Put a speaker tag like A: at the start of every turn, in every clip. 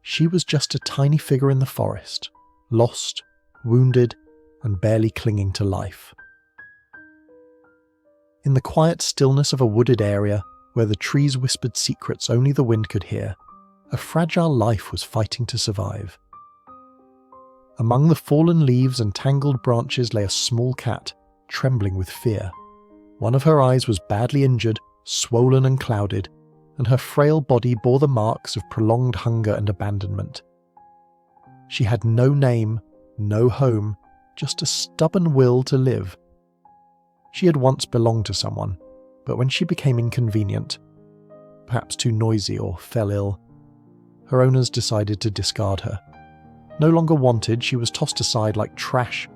A: she was just a tiny figure in the forest, lost, wounded, and barely clinging to life. In the quiet stillness of a wooded area, where the trees whispered secrets only the wind could hear, a fragile life was fighting to survive. Among the fallen leaves and tangled branches lay a small cat, trembling with fear. One of her eyes was badly injured, swollen and clouded, and her frail body bore the marks of prolonged hunger and abandonment. She had no name, no home, just a stubborn will to live. She had once belonged to someone, but when she became inconvenient, perhaps too noisy or fell ill, her owners decided to discard her. No longer wanted, she was tossed aside like trash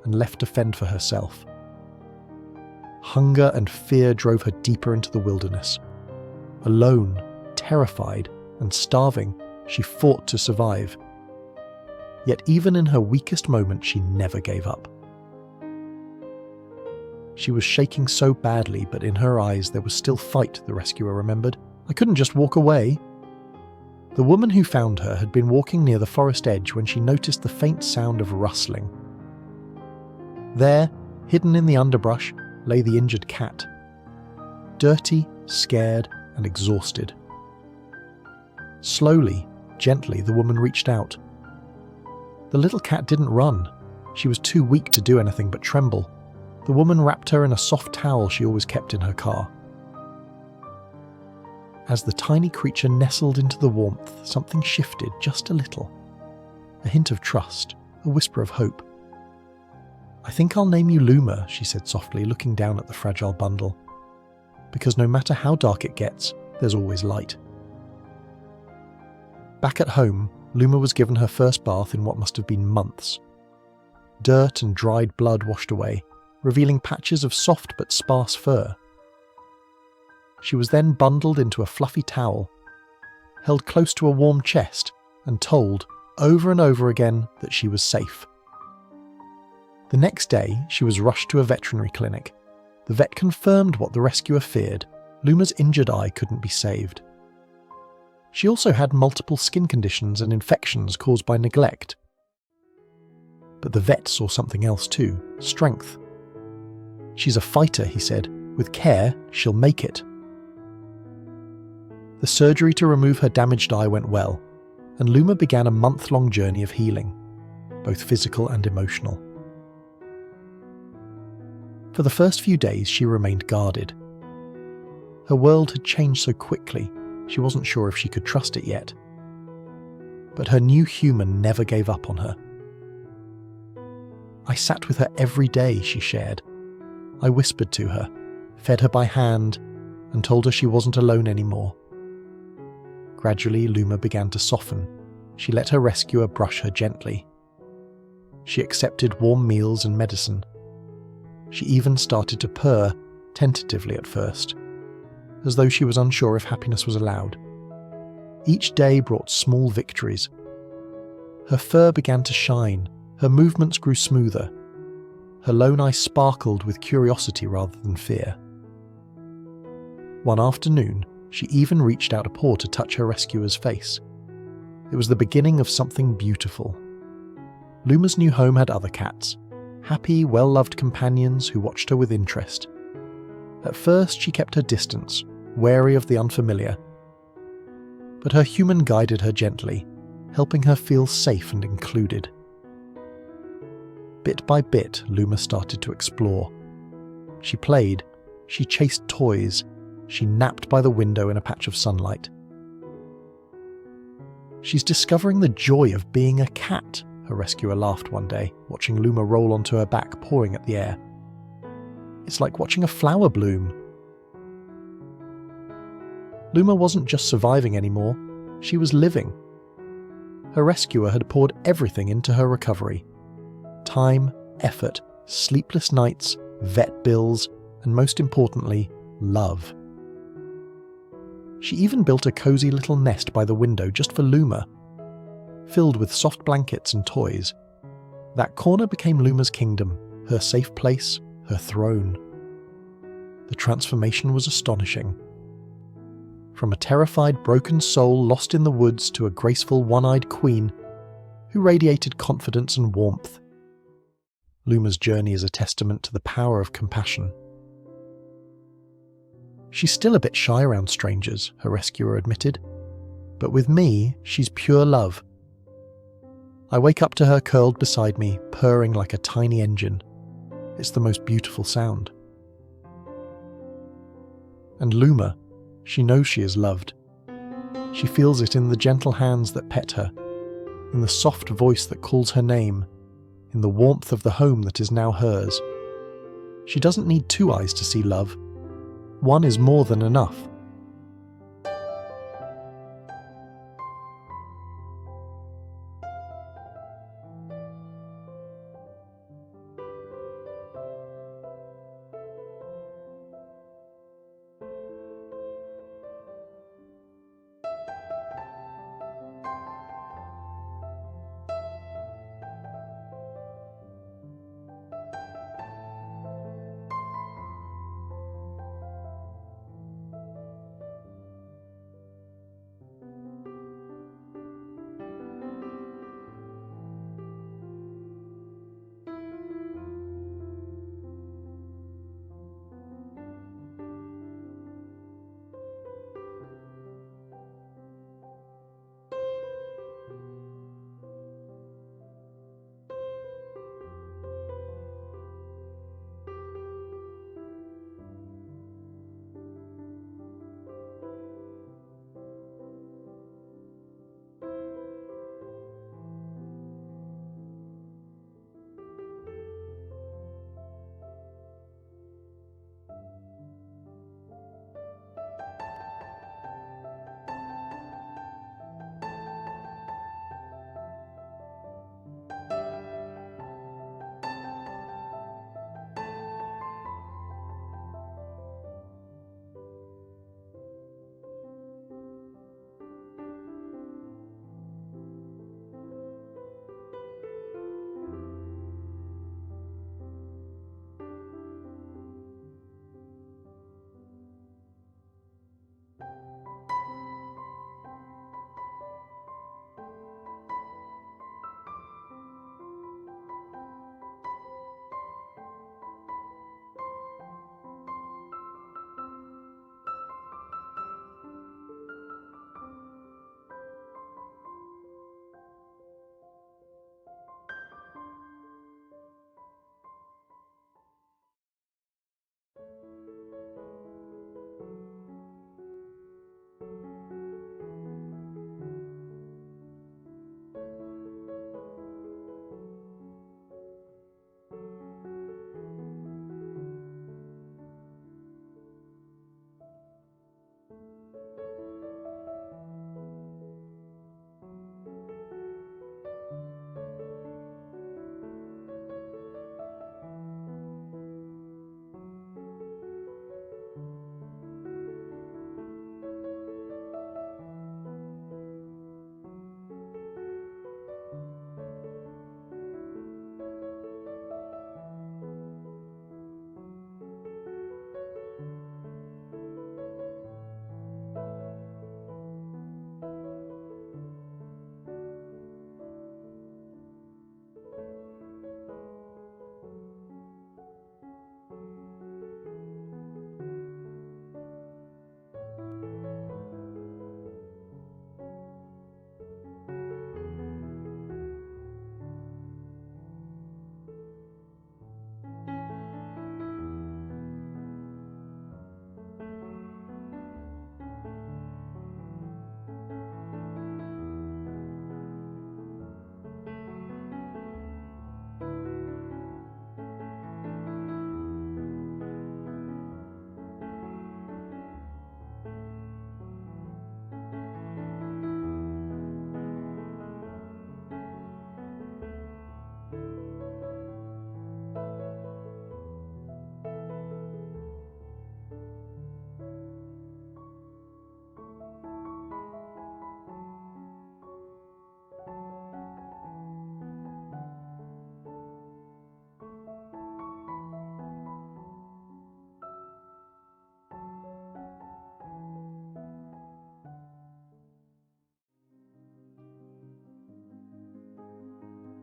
A: and left to fend for herself. Hunger and fear drove her deeper into the wilderness. Alone, terrified, and starving, she fought to survive. Yet even in her weakest moment, she never gave up. She was shaking so badly, but in her eyes there was still fight, the rescuer remembered. I couldn't just walk away. The woman who found her had been walking near the forest edge when she noticed the faint sound of rustling. There, hidden in the underbrush, lay the injured cat. Dirty, scared, and exhausted. Slowly, gently, the woman reached out. The little cat didn't run. She was too weak to do anything but tremble. The woman wrapped her in a soft towel she always kept in her car. As the tiny creature nestled into the warmth, something shifted just a little. A hint of trust, a whisper of hope. "I think I'll name you Luma," she said softly, looking down at the fragile bundle. "Because no matter how dark it gets, there's always light." Back at home, Luma was given her first bath in what must have been months. Dirt and dried blood washed away, revealing patches of soft but sparse fur. She was then bundled into a fluffy towel, held close to a warm chest, and told, over and over again, that she was safe. The next day, she was rushed to a veterinary clinic. The vet confirmed what the rescuer feared: Luma's injured eye couldn't be saved. She also had multiple skin conditions and infections caused by neglect. But the vet saw something else too: strength. "She's a fighter," he said. "With care, she'll make it." The surgery to remove her damaged eye went well, and Luma began a month-long journey of healing, both physical and emotional. For the first few days, she remained guarded. Her world had changed so quickly, she wasn't sure if she could trust it yet. But her new human never gave up on her. "I sat with her every day," she shared. "I whispered to her, fed her by hand, and told her she wasn't alone anymore." Gradually, Luma began to soften. She let her rescuer brush her gently. She accepted warm meals and medicine. She even started to purr, tentatively at first, as though she was unsure if happiness was allowed. Each day brought small victories. Her fur began to shine, her movements grew smoother. Her lone eye sparkled with curiosity rather than fear. One afternoon, she even reached out a paw to touch her rescuer's face. It was the beginning of something beautiful. Luma's new home had other cats, happy, well-loved companions who watched her with interest. At first, she kept her distance, wary of the unfamiliar. But her human guided her gently, helping her feel safe and included. Bit by bit, Luma started to explore. She played, she chased toys, she napped by the window in a patch of sunlight. "She's discovering the joy of being a cat," her rescuer laughed one day, watching Luma roll onto her back, pawing at the air. "It's like watching a flower bloom." Luma wasn't just surviving anymore, she was living. Her rescuer had poured everything into her recovery. Time, effort, sleepless nights, vet bills, and most importantly, love. She even built a cozy little nest by the window just for Luma, filled with soft blankets and toys. That corner became Luma's kingdom, her safe place, her throne. The transformation was astonishing. from a terrified, broken soul lost in the woods to a graceful, one-eyed queen who radiated confidence and warmth. Luma's journey is a testament to the power of compassion. She's still a bit shy around strangers, her rescuer admitted, but with me, she's pure love. I wake up to her curled beside me, purring like a tiny engine. It's the most beautiful sound. And Luma, she knows she is loved. She feels it in the gentle hands that pet her, in the soft voice that calls her name, in the warmth of the home that is now hers. She doesn't need two eyes to see love. One is more than enough.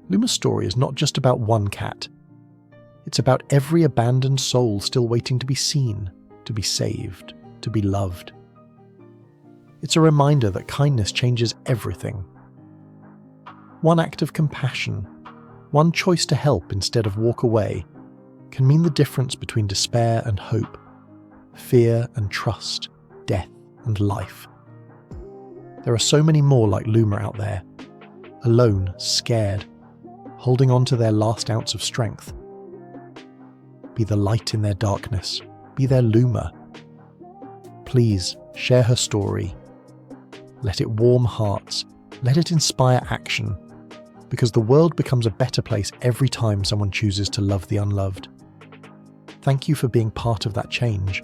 A: Luma's story is not just about one cat. It's about every abandoned soul still waiting to be seen, to be saved, to be loved. It's a reminder that kindness changes everything. One act of compassion, one choice to help instead of walk away, can mean the difference between despair and hope, fear and trust, death and life. There are so many more like Luma out there, alone, scared, holding on to their last ounce of strength. Be the light in their darkness. Be their Luma. Please share her story. Let it warm hearts. Let it inspire action. Because the world becomes a better place every time someone chooses to love the unloved. Thank you for being part of that change.